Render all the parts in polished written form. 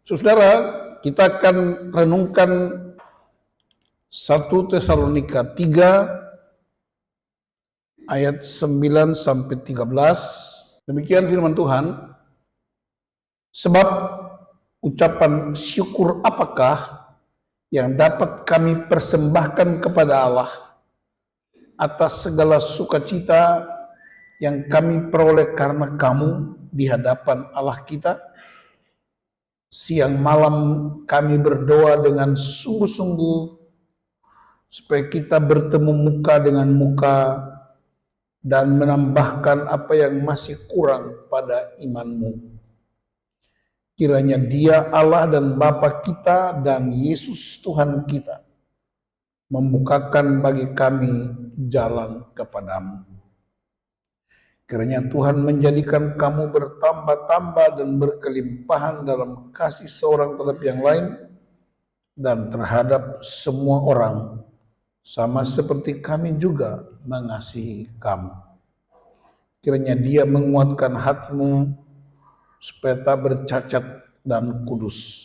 Saudara, kita akan renungkan 1 Tesalonika 3 ayat 9 sampai 13. Demikian firman Tuhan. Sebab ucapan syukur apakah yang dapat kami persembahkan kepada Allah atas segala sukacita yang kami peroleh karena kamu di hadapan Allah kita? Siang malam kami berdoa dengan sungguh-sungguh supaya kita bertemu muka dengan muka dan menambahkan apa yang masih kurang pada imanmu. Kiranya Dia Allah dan Bapa kita dan Yesus Tuhan kita membukakan bagi kami jalan kepadamu. Kiranya Tuhan menjadikan kamu bertambah-tambah dan berkelimpahan dalam kasih seorang terhadap yang lain dan terhadap semua orang, sama seperti kami juga mengasihi kamu. Kiranya Dia menguatkan hatimu supaya tak bercacat dan kudus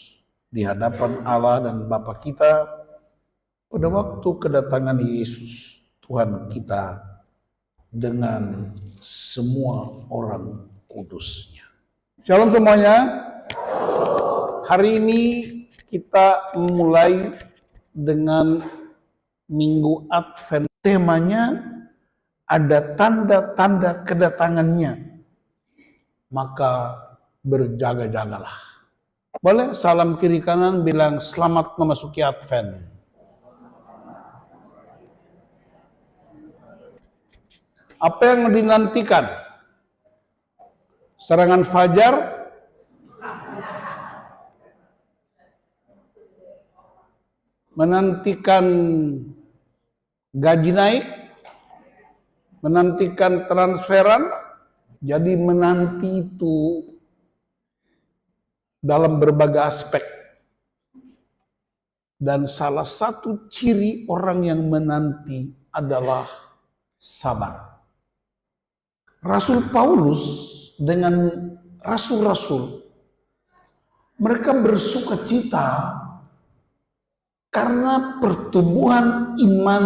di hadapan Allah dan Bapa kita pada waktu kedatangan Yesus Tuhan kita dengan semua orang kudusnya. Shalom semuanya. Hari ini kita mulai dengan Minggu Advent. Temanya ada tanda-tanda kedatangannya. Maka berjaga-jagalah. Boleh salam kiri kanan bilang selamat memasuki Advent. Apa yang dinantikan? Serangan fajar, menantikan gaji naik, menantikan transferan. Jadi menanti itu dalam berbagai aspek. Dan salah satu ciri orang yang menanti adalah sabar. Rasul Paulus dengan rasul-rasul, mereka bersukacita karena pertumbuhan iman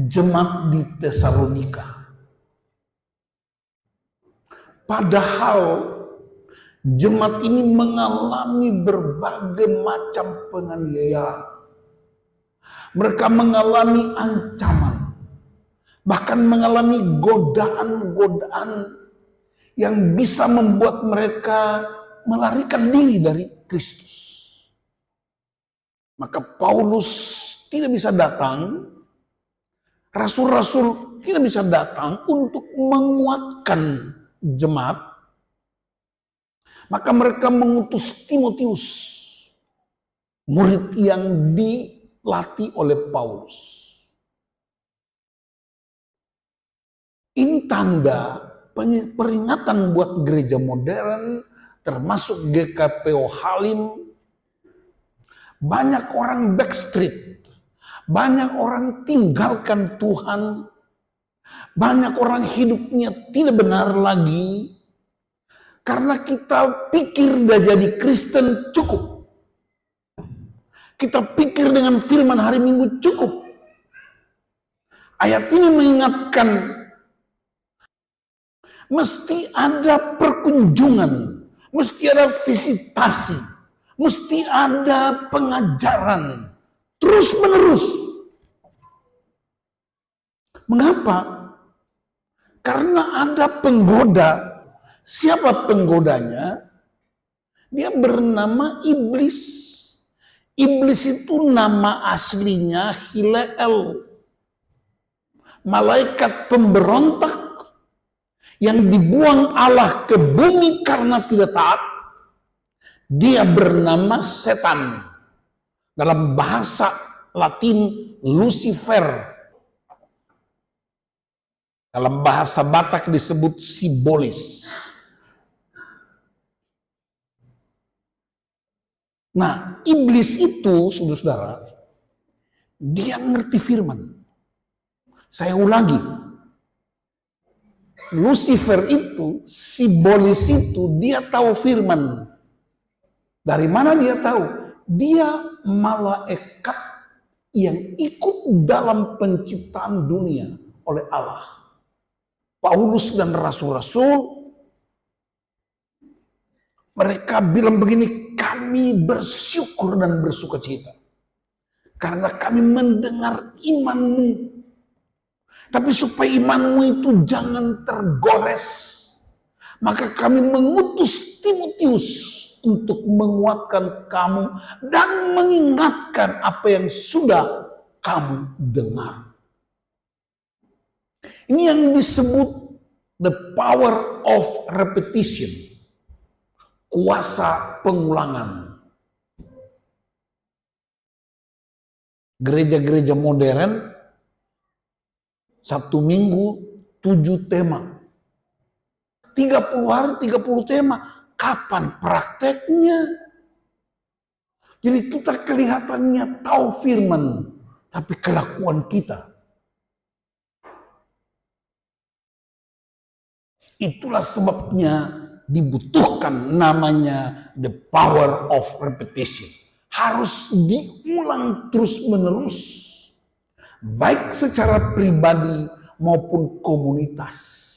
jemaat di Tesalonika. Padahal jemaat ini mengalami berbagai macam penganiayaan. Mereka mengalami ancaman, bahkan mengalami godaan-godaan yang bisa membuat mereka melarikan diri dari Kristus. Maka Paulus tidak bisa datang, rasul-rasul tidak bisa datang untuk menguatkan jemaat. Maka mereka mengutus Timotius, murid yang dilatih oleh Paulus. Ini tanda peringatan buat gereja modern, termasuk GKPO Halim. Banyak orang backstreet, banyak orang tinggalkan Tuhan, banyak orang hidupnya tidak benar lagi, karena kita pikir udah jadi Kristen cukup. Kita pikir dengan firman hari Minggu cukup. Ayat ini mengingatkan, mesti ada perkunjungan, mesti ada visitasi, mesti ada pengajaran terus menerus. Mengapa? Karena ada penggoda. Siapa penggodanya? Dia bernama iblis. Iblis itu nama aslinya Hileel, malaikat pemberontak yang dibuang Allah ke bumi karena tidak taat. Dia bernama setan. Dalam bahasa Latin Lucifer. Dalam bahasa Batak disebut Sibolis. Nah, iblis itu, saudara-saudara, dia ngerti firman. Saya ulangi. Lucifer itu, Sibolis itu, dia tahu firman. Dari mana dia tahu? Dia malaikat yang ikut dalam penciptaan dunia oleh Allah. Paulus dan rasul-rasul, mereka bilang begini, kami bersyukur dan bersuka cita. Karena kami mendengar imanmu. Tapi supaya imanmu itu jangan tergores, maka kami mengutus Timotius untuk menguatkan kamu dan mengingatkan apa yang sudah kamu dengar. Ini yang disebut the power of repetition. Kuasa pengulangan. Gereja-gereja modern, Sabtu Minggu 7 tema. 30 hari 30 tema. Kapan prakteknya? Jadi kita kelihatannya tahu firman, tapi kelakuan kita. Itulah sebabnya dibutuhkan namanya the power of repetition. Harus diulang terus-menerus. Baik secara pribadi maupun komunitas.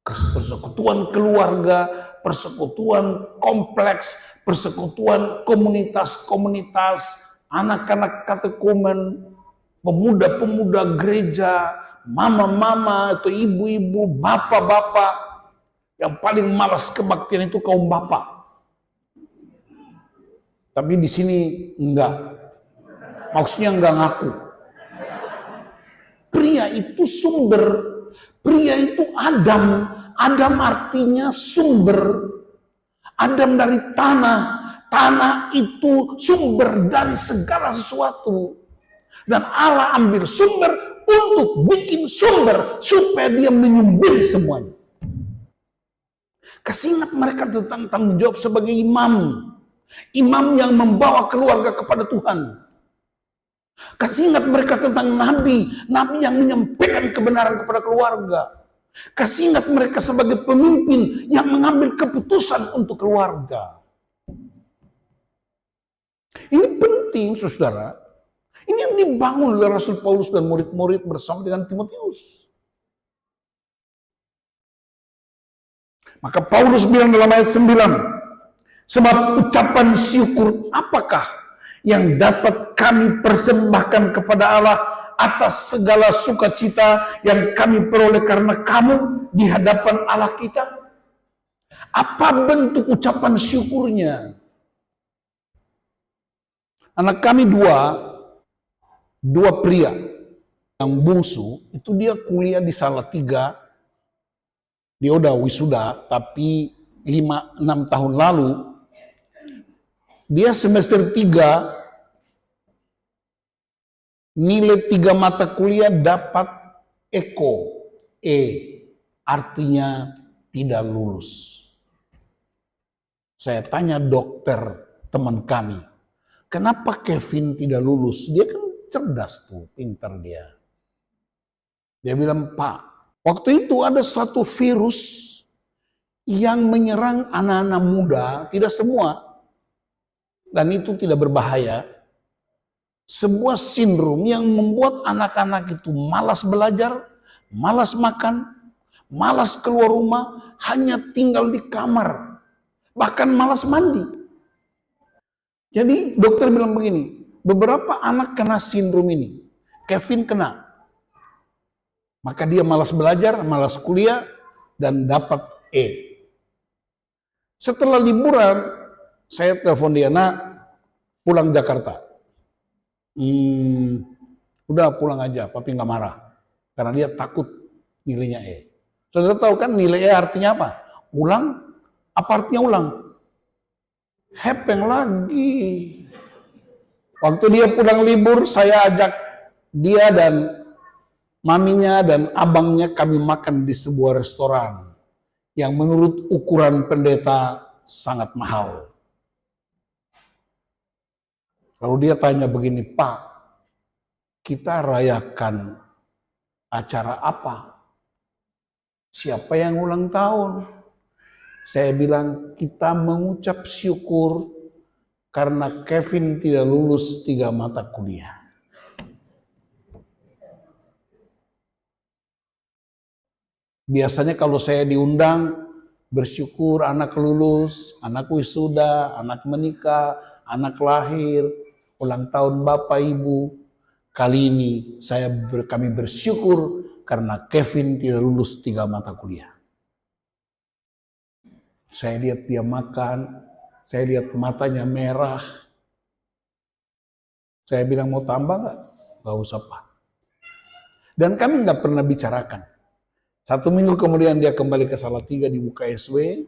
Persekutuan keluarga, persekutuan kompleks, persekutuan komunitas-komunitas, anak-anak katekumen, pemuda-pemuda gereja, mama-mama atau ibu-ibu, bapak-bapak. Yang paling malas kebaktian itu kaum bapak. Tapi di sini enggak. Maksudnya enggak ngaku. Pria itu sumber, pria itu Adam. Adam artinya sumber. Adam dari tanah. Tanah itu sumber dari segala sesuatu. Dan Allah ambil sumber untuk bikin sumber supaya dia menyumberi semuanya. Kasih ingat mereka tentang tanggung jawab sebagai imam. Imam yang membawa keluarga kepada Tuhan. Kasih ingat mereka tentang nabi. Nabi yang menyampaikan kebenaran kepada keluarga. Kasih ingat mereka sebagai pemimpin yang mengambil keputusan untuk keluarga. Ini penting, saudara. Ini yang dibangun oleh Rasul Paulus dan murid-murid bersama dengan Timotius. Maka Paulus bilang dalam ayat 9, sebab ucapan syukur apakah yang dapat kami persembahkan kepada Allah atas segala sukacita yang kami peroleh karena kamu di hadapan Allah kita? Apa bentuk ucapan syukurnya? Anak kami dua pria. Yang bungsu itu dia kuliah di Salatiga. Dia udah wisuda, tapi 5-6 tahun lalu dia semester 3 nilai 3 mata kuliah dapat Eko. Artinya tidak lulus. Saya tanya dokter teman kami, kenapa Kevin tidak lulus? Dia kan cerdas tuh, pintar dia. Dia bilang, Pak, waktu itu ada satu virus yang menyerang anak-anak muda, tidak semua, dan itu tidak berbahaya. Sebuah sindrom yang membuat anak-anak itu malas belajar, malas makan, malas keluar rumah, hanya tinggal di kamar, bahkan malas mandi. Jadi dokter bilang begini, beberapa anak kena sindrom ini, Kevin kena. Maka dia malas belajar, malas kuliah, dan dapat E. Setelah liburan, saya telepon dia, nak, pulang Jakarta. Udah pulang aja, papi nggak marah. Karena dia takut nilainya E. Saudara tahu kan nilai E artinya apa? Ulang, apa artinya ulang? Hepeng lagi. Waktu dia pulang libur, saya ajak dia dan maminya dan abangnya kami makan di sebuah restoran yang menurut ukuran pendeta sangat mahal. Lalu dia tanya begini, Pak, kita rayakan acara apa? Siapa yang ulang tahun? Saya bilang kita mengucap syukur karena Kevin tidak lulus 3 mata kuliah. Biasanya kalau saya diundang, bersyukur anak lulus, anak wisuda, anak menikah, anak lahir, ulang tahun Bapak Ibu. Kali ini kami bersyukur karena Kevin tidak lulus 3 mata kuliah. Saya lihat dia makan, saya lihat matanya merah. Saya bilang mau tambah nggak? Nggak usah Pak. Dan kami nggak pernah bicarakan. 1 minggu kemudian dia kembali ke Salatiga di UKSW.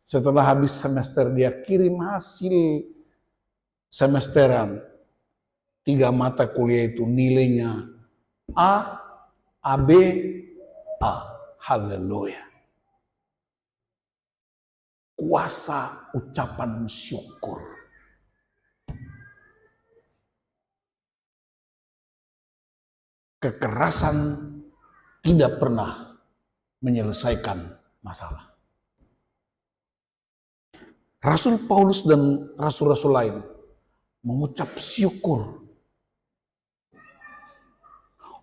Setelah habis semester dia kirim hasil semesteran. 3 mata kuliah itu nilainya A, AB, A. Haleluya. Kuasa ucapan syukur. Kekerasan tidak pernah menyelesaikan masalah. Rasul Paulus dan rasul-rasul lain mengucap syukur.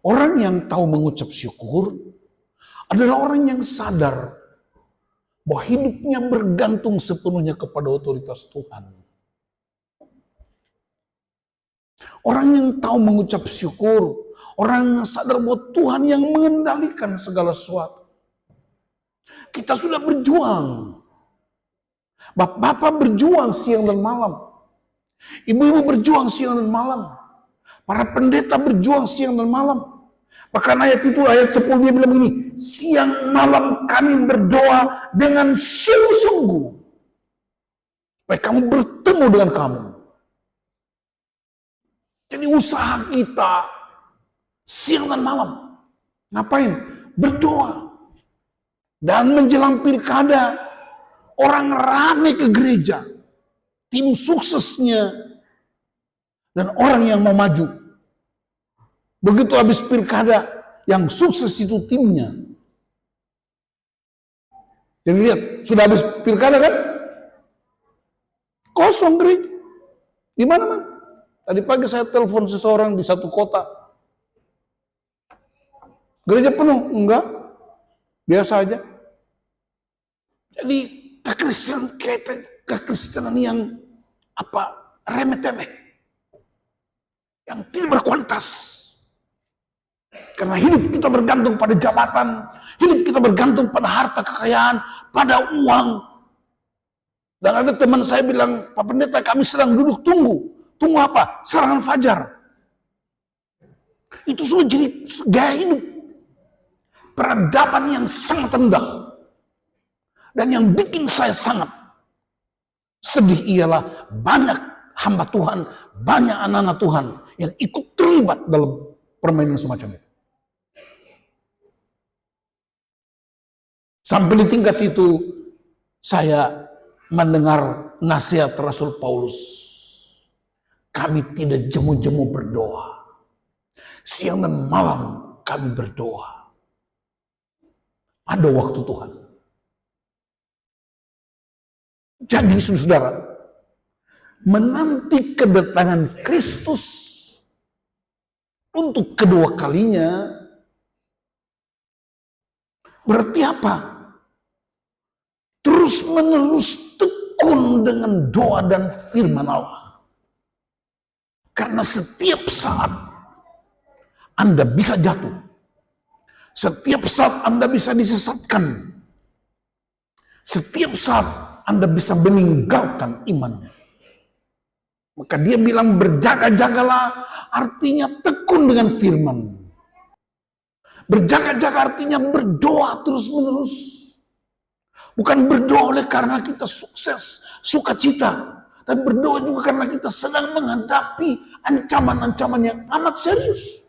Orang yang tahu mengucap syukur adalah orang yang sadar bahwa hidupnya bergantung sepenuhnya kepada otoritas Tuhan. Orang yang tahu mengucap syukur, orang yang sadar bahwa Tuhan yang mengendalikan segala sesuatu. Kita sudah berjuang. Bapak-bapak berjuang siang dan malam. Ibu-ibu berjuang siang dan malam. Para pendeta berjuang siang dan malam. Bahkan ayat 10 dia bilang begini, siang malam kami berdoa dengan sungguh-sungguh. Supaya kamu bertemu dengan kamu. Jadi usaha kita siang dan malam. Ngapain? Berdoa. Dan menjelang pilkada, orang ramai ke gereja. Tim suksesnya. Dan orang yang mau maju. Begitu habis pilkada, yang sukses itu timnya. Jadi lihat, sudah habis pilkada kan? Kosong gereja. Di mana? Tadi pagi saya telepon seseorang di satu kota. Gereja penuh? Enggak. Biasa aja. Jadi kekristenan yang remeh-temeh. Yang tidak berkualitas. Karena hidup kita bergantung pada jabatan, hidup kita bergantung pada harta kekayaan, pada uang. Dan ada teman saya bilang, Pak Pendeta kami sedang duduk tunggu. Tunggu apa? Serangan fajar. Itu sudah jadi gaya hidup. Peradaban yang sangat rendah. Dan yang bikin saya sangat sedih ialah banyak hamba Tuhan, banyak anak-anak Tuhan yang ikut terlibat dalam permainan semacam itu. Sampai di tingkat itu, saya mendengar nasihat Rasul Paulus. Kami tidak jemu-jemu berdoa. Siang dan malam kami berdoa. Ada waktu Tuhan. Jadi saudara, menanti kedatangan Kristus untuk kedua kalinya, berarti apa? Terus menerus tekun dengan doa dan firman Allah. Karena setiap saat Anda bisa jatuh. Setiap saat Anda bisa disesatkan. Setiap saat Anda bisa meninggalkan iman. Maka dia bilang berjaga-jagalah, artinya tekun dengan firman. Berjaga-jaga artinya berdoa terus-menerus. Bukan berdoa oleh karena kita sukses, sukacita. Tapi berdoa juga karena kita sedang menghadapi ancaman-ancaman yang amat serius.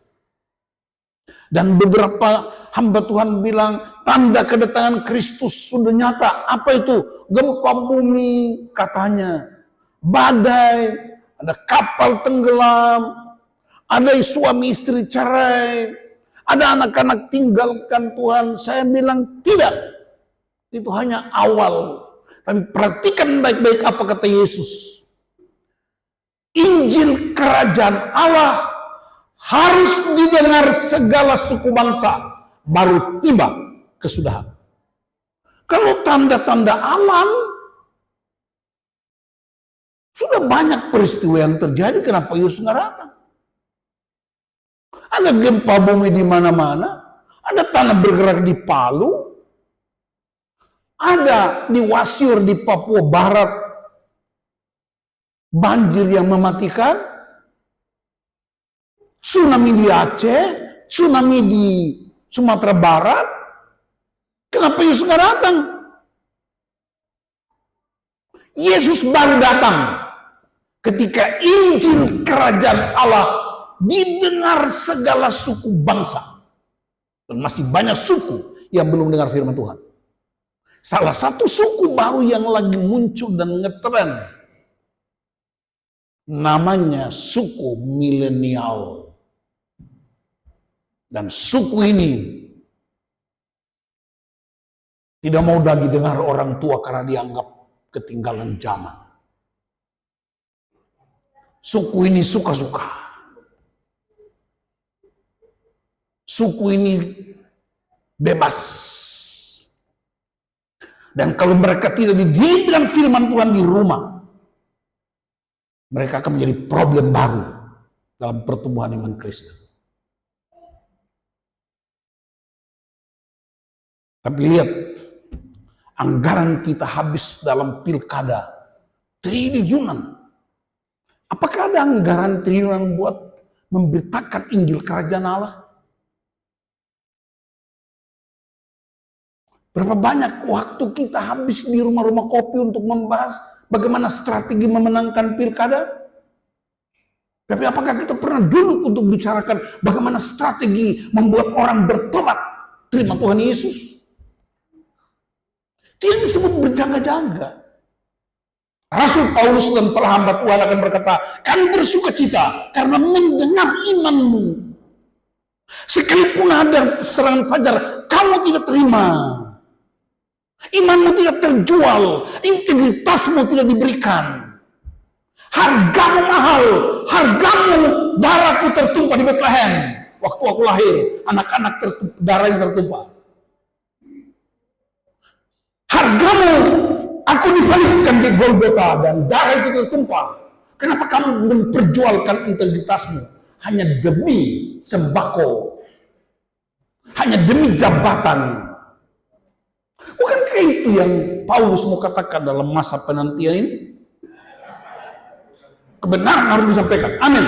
Dan beberapa hamba Tuhan bilang, tanda kedatangan Kristus sudah nyata. Apa itu? Gempa bumi katanya. Badai, ada kapal tenggelam, ada suami istri cerai, ada anak-anak tinggalkan Tuhan. Saya bilang tidak. Itu hanya awal. Tapi perhatikan baik-baik apa kata Yesus. Injil kerajaan Allah harus didengar segala suku bangsa, baru tiba kesudahan. Kalau tanda-tanda alam, sudah banyak peristiwa yang terjadi, kenapa Yesus nggak datang? Ada gempa bumi di mana-mana, ada tanah bergerak di Palu, ada di Wasior di Papua Barat, banjir yang mematikan, tsunami di Aceh, tsunami di Sumatera Barat. Kenapa Yesus nggak datang? Yesus baru datang ketika Injil kerajaan Allah didengar segala suku bangsa. Dan masih banyak suku yang belum dengar firman Tuhan. Salah satu suku baru yang lagi muncul dan ngetren, namanya suku milenial. Dan suku ini tidak mau lagi dengar orang tua karena dianggap ketinggalan zaman. Suku ini suka-suka. Suku ini bebas. Dan kalau mereka tidak dididik firman Tuhan di rumah, mereka akan menjadi problem baru dalam pertumbuhan iman Kristen. Tapi lihat, anggaran kita habis dalam pilkada triliunan. Apakah ada anggaran triliunan buat memberitakan Injil kerajaan Allah? Berapa banyak waktu kita habis di rumah-rumah kopi untuk membahas bagaimana strategi memenangkan pilkada? Tapi apakah kita pernah duduk untuk bicarakan bagaimana strategi membuat orang bertobat terima Tuhan Yesus? Itu yang disebut berjaga-jaga. Rasul Paulus dan para hamba Tuhan akan berkata, kami bersuka cita karena mendengar imanmu. Sekalipun ada serangan fajar, kamu tidak terima. Imanmu tidak terjual, integritasmu tidak diberikan. Hargamu mahal, hargamu, darahku tertumpah di Bethlehem. Waktu aku lahir, anak-anak darahnya tertumpah. Hargamu, aku disalibkan di Golgota dan darah itu tertumpah. Kenapa kamu memperjualkan integritasmu hanya demi sembako, hanya demi jabatan? Bukankah itu yang Paulus mau katakan dalam masa penantian ini? Kebenaran harus disampaikan. Amin.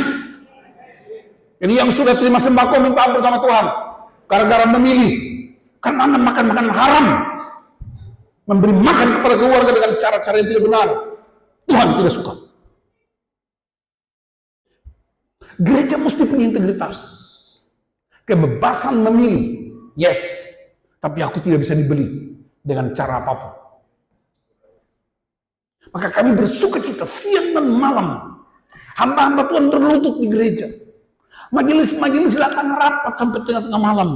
Jadi yang sudah terima sembako minta ampun sama Tuhan gara-gara memilih, karena Anda makan makanan haram, memberi makan kepada keluarga dengan cara-cara yang tidak benar, Tuhan tidak suka. Gereja mesti punya integritas, kebebasan memilih, yes, tapi aku tidak bisa dibeli dengan cara apapun. Maka kami bersuka cita siang dan malam, hamba-hamba Tuhan berlutut di gereja. Majelis-majelis akan rapat sampai tengah-tengah malam.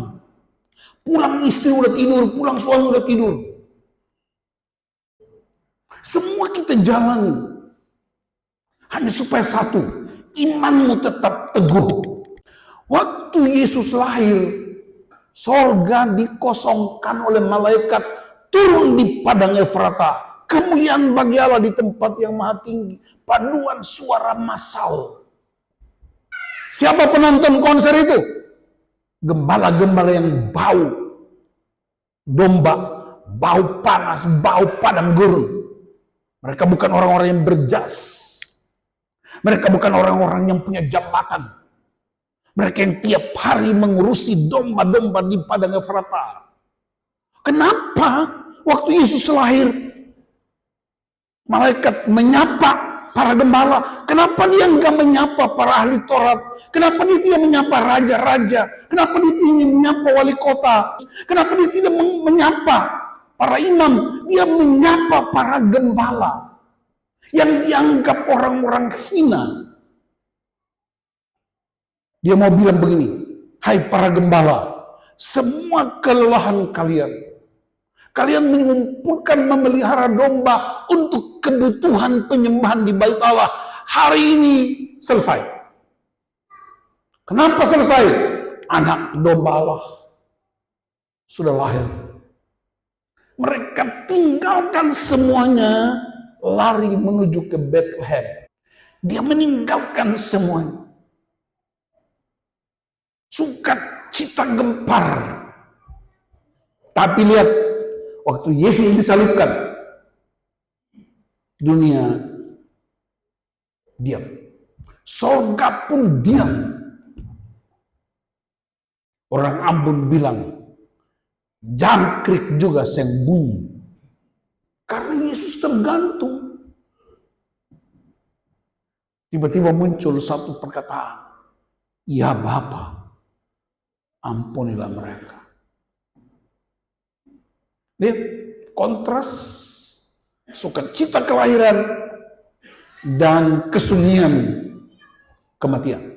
Pulang istri udah tidur, pulang suami udah tidur. Semua kita jalan hanya supaya satu, imanmu tetap teguh. Waktu Yesus lahir, sorga dikosongkan oleh malaikat, turun di padang Efrata. Kemuliaan bagi Allah di tempat yang maha tinggi. Paduan suara massal. Siapa penonton konser itu? Gembala-gembala yang bau domba, bau panas, bau padang gurun. Mereka bukan orang-orang yang berjas. Mereka bukan orang-orang yang punya jabatan. Mereka yang tiap hari mengurusi domba-domba di padang Efrata. Kenapa waktu Yesus lahir, malaikat menyapa para gembala? Kenapa dia enggak menyapa para ahli Taurat? Kenapa dia tidak menyapa raja-raja? Kenapa dia tidak menyapa wali kota? Kenapa dia tidak menyapa para imam? Dia menyapa para gembala yang dianggap orang-orang hina. Dia mau bilang begini, hai para gembala, semua kelelahan kalian, Kalian mengumpulkan memelihara domba untuk kebutuhan penyembahan di Bait Allah. Hari ini selesai. Kenapa selesai? Anak domba Allah sudah lahir. Mereka tinggalkan semuanya, lari menuju ke Bethlehem. Dia meninggalkan semuanya. Sukacita gempar. Tapi lihat, waktu Yesus disalibkan, dunia diam. Sorga pun diam. Orang Ambon bilang, jangkrik juga sembunyi. Karena Yesus tergantung. Tiba-tiba muncul satu perkataan. Ya Bapa, ampunilah mereka. Lihat kontras sukacita kelahiran dan kesunyian kematian.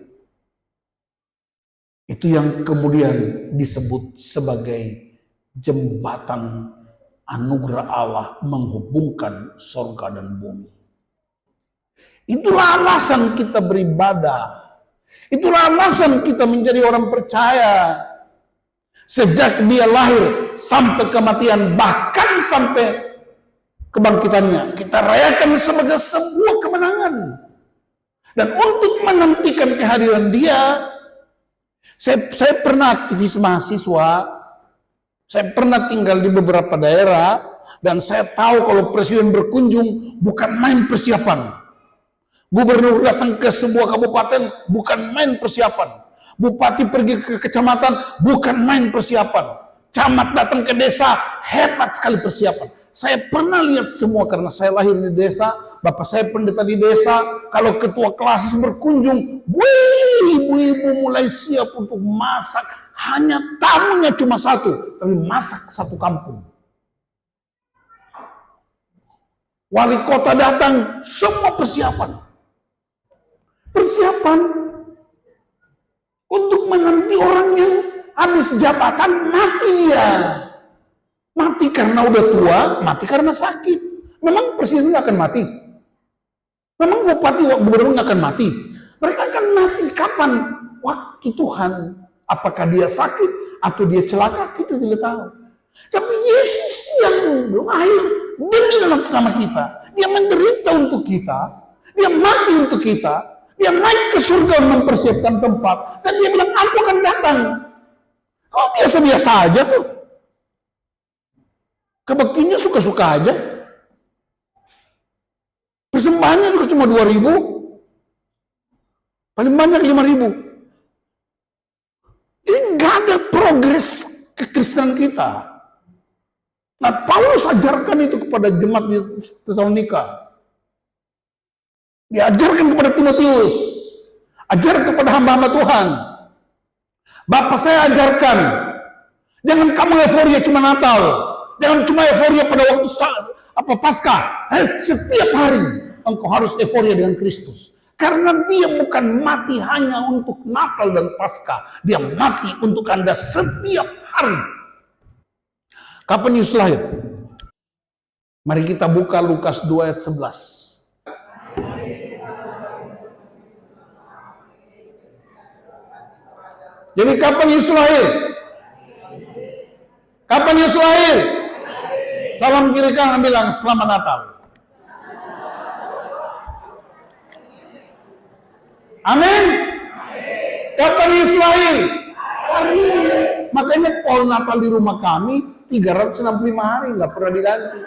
Itu yang kemudian disebut sebagai jembatan anugerah Allah menghubungkan sorga dan bumi. Itulah alasan kita beribadah. Itulah alasan kita menjadi orang percaya. Sejak dia lahir sampai kematian, bahkan sampai kebangkitannya, kita rayakan sebagai sebuah kemenangan. Dan untuk menantikan kehadiran dia, saya pernah aktivis mahasiswa, saya pernah tinggal di beberapa daerah, dan saya tahu kalau presiden berkunjung bukan main persiapan. Gubernur datang ke sebuah kabupaten bukan main persiapan. Bupati pergi ke kecamatan bukan main persiapan. Camat datang ke desa, hebat sekali persiapan. Saya pernah lihat semua karena saya lahir di desa, bapak saya pendeta di desa. Kalau ketua kelas berkunjung, ibu-ibu mulai siap untuk masak. Hanya tamunya cuma satu, tapi masak satu kampung. Wali kota datang, semua persiapan. Persiapan untuk menanti orang yang habis jabatan mati ya. Mati karena udah tua, mati karena sakit. Memang presiden nggak akan mati. Memang bupati, gubernur nggak akan mati. Mereka akan mati kapan? Waktu Tuhan. Apakah dia sakit atau dia celaka, kita tidak tahu. Tapi Yesus yang lahir demi dalam selama kita. Dia menderita untuk kita. Dia mati untuk kita. Dia naik ke surga mempersiapkan tempat. Dan dia bilang, aku akan datang. Kok biasa-biasa aja tuh? Kebaktinya suka-suka aja. Persembahannya juga cuma 2.000. Paling banyak 5.000. Ini nggak ada progres kekristenan kita. Nah, Paulus ajarkan itu kepada jemaat di Tesalonika. Diajarkan kepada Timotius, ajar kepada hamba-hamba Tuhan. Bapak saya ajarkan, jangan kamu euforia cuma Natal, jangan cuma euforia pada waktu Paskah. Setiap hari engkau harus euforia dengan Kristus, karena dia bukan mati hanya untuk Natal dan Paskah, dia mati untuk Anda setiap hari. Kapan Yesus lahir? Mari kita buka Lukas 2 ayat 11. Jadi kapan Yesus lahir? Kapan Yesus lahir? Salam kiri kanan bilang selamat Natal. Amin. Kapan Yesus lahir? Hari ini. Makanya pohon Natal di rumah kami 365 hari nggak pernah diganti.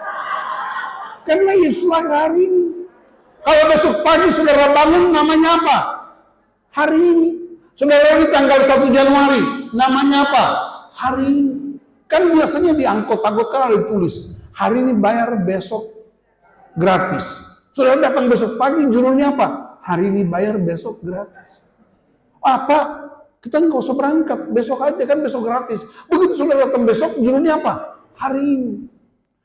Karena Yesus lahir hari ini. Kalau besok pagi saudara bangun namanya apa? Hari ini. Saudara ini tanggal 1 Januari, namanya apa? Hari ini. Kan biasanya di angkot-angkot kan ada ditulis, hari ini bayar, besok gratis. Saudara datang besok pagi, judulnya apa? Hari ini bayar, besok gratis. Apa? Kita nggak usah berangkat, besok aja kan besok gratis. Begitu saudara datang besok, judulnya apa? Hari ini.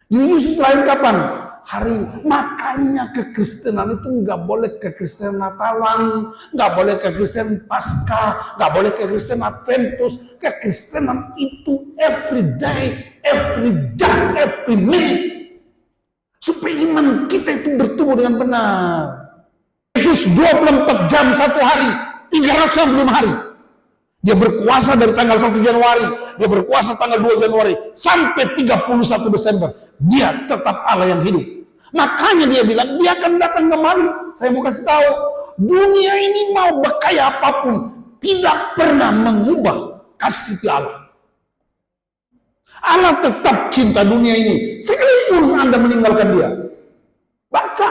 Jadi Yesus lahir kapan? Hari ini. Makanya kekristenan itu nggak boleh kekristenan Natalan, nggak boleh kekristenan Paskah, nggak boleh kekristenan Adventus. Kekristenan itu every day. every jam, every minute. Supaya iman kita itu bertumbuh dengan benar. Yesus 24 jam satu hari, 365 hari. Dia berkuasa dari tanggal 1 Januari, dia berkuasa tanggal 2 Januari, sampai 31 Desember. Dia tetap Allah yang hidup. Makanya dia bilang, dia akan datang kembali. Saya mau kasih tahu, dunia ini mau berkaya apapun, tidak pernah mengubah kasih Allah. Allah tetap cinta dunia ini, sekalipun Anda meninggalkan dia. Baca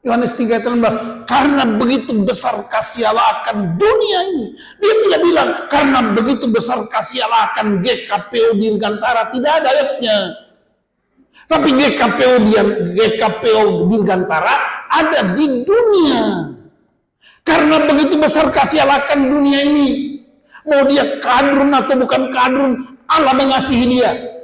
Yohanes 3:18, karena begitu besar kasih Allah akan dunia ini. Dia tidak bilang, karena begitu besar kasih Allah akan GKPO Dirgantara, tidak ada ayatnya. Tapi GKPO Dirgantara ada di dunia. Karena begitu besar kasih Allah akan dunia ini. Mau dia kadrun atau bukan kadrun, Allah mengasihi dia.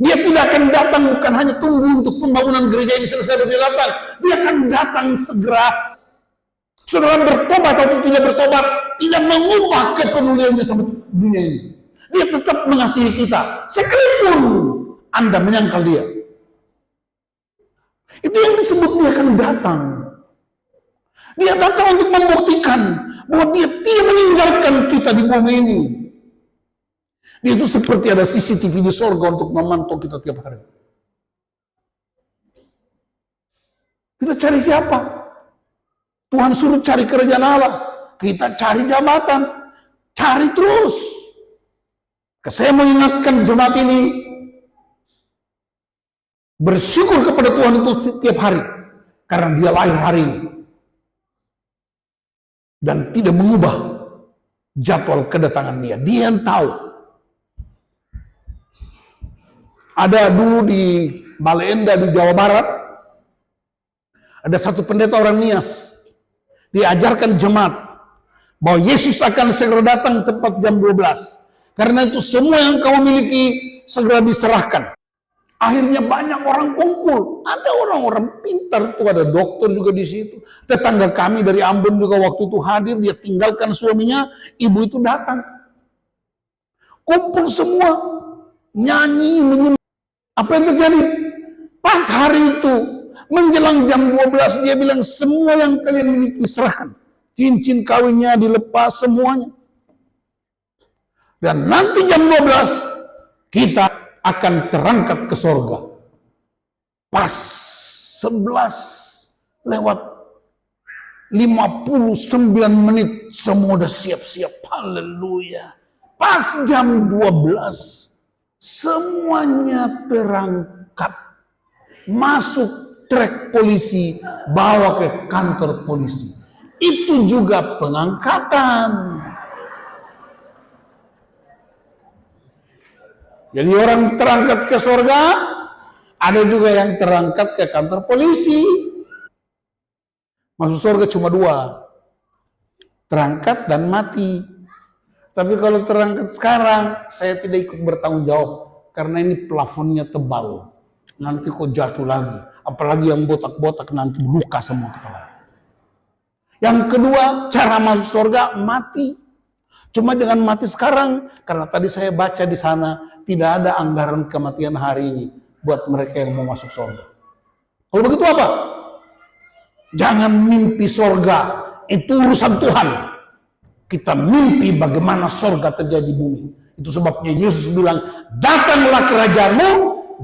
Dia tidak akan datang bukan hanya tunggu untuk pembangunan gereja ini selesai baru dia datang. Dia akan datang segera. Saudara bertobat atau tidak bertobat, tidak mengubah kepeduliannya sama dunia ini. Dia tetap mengasihi kita. Sekalipun Anda menyangkal dia. Itu yang disebut dia akan datang. Dia datang untuk membuktikan bahwa dia tidak meninggalkan kita di bumi ini. Dia itu seperti ada CCTV di surga untuk memantau kita tiap hari. Kita cari siapa? Tuhan suruh cari kerajaan Allah. Kita cari jabatan. Cari terus. Saya mau ingatkan jemaat ini, bersyukur kepada Tuhan itu setiap hari. Karena dia lahir hari ini. Dan tidak mengubah jadwal kedatangan dia. Dia yang tahu. Ada dulu di Bale Endah di Jawa Barat, ada satu pendeta orang Nias. Diajarkan jemaat bahwa Yesus akan segera datang tepat jam 12. Karena itu semua yang kau miliki segera diserahkan. Akhirnya banyak orang kumpul. Ada orang-orang pintar tuh, ada dokter juga di situ. Tetangga kami dari Ambon juga waktu itu hadir, dia tinggalkan suaminya, ibu itu datang. Kumpul semua, nyanyi, menyanyi. Apa yang terjadi? Pas hari itu, menjelang jam 12, dia bilang semua yang kalian miliki serahkan. Cincin kawinnya dilepas semuanya. Dan nanti jam 12, kita akan terangkat ke sorga. Pas 11 lewat 59 menit, semua udah siap-siap. Haleluya. Pas jam 12, semuanya terangkat. Masuk trek polisi, bawa ke kantor polisi. Itu juga pengangkatan. Jadi orang terangkat ke surga, ada juga yang terangkat ke kantor polisi. Masuk surga cuma 2, terangkat dan mati. Tapi kalau terangkat sekarang, saya tidak ikut bertanggung jawab. Karena ini plafonnya tebal. Nanti kok jatuh lagi. Apalagi yang botak-botak nanti luka semua kepala. Yang kedua, cara masuk surga, mati. Cuma jangan mati sekarang. Karena tadi saya baca di sana, tidak ada anggaran kematian hari ini buat mereka yang mau masuk surga. Kalau begitu apa? Jangan mimpi surga, itu urusan Tuhan. Kita mimpi bagaimana surga terjadi di bumi. Itu sebabnya Yesus bilang, datanglah kerajaanmu,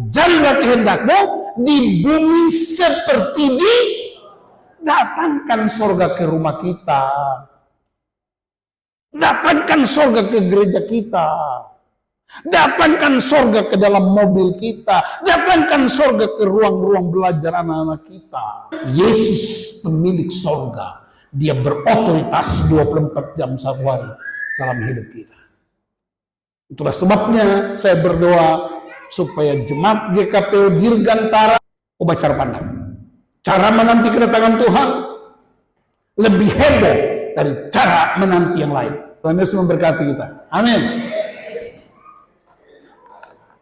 jadilah kehendakmu di bumi seperti di. Datangkan surga ke rumah kita. Datangkan surga ke gereja kita. Datangkan surga ke dalam mobil kita. Datangkan surga ke ruang-ruang belajar anak-anak kita. Yesus pemilik surga. Dia berotoritas 24 jam satu hari dalam hidup kita. Itulah sebabnya saya berdoa supaya jemaat GKPO Dirgantara ubah cara pandang. Cara menanti kedatangan Tuhan lebih heboh dari cara menanti yang lain. Tuhan Yesus memberkati kita. Amin.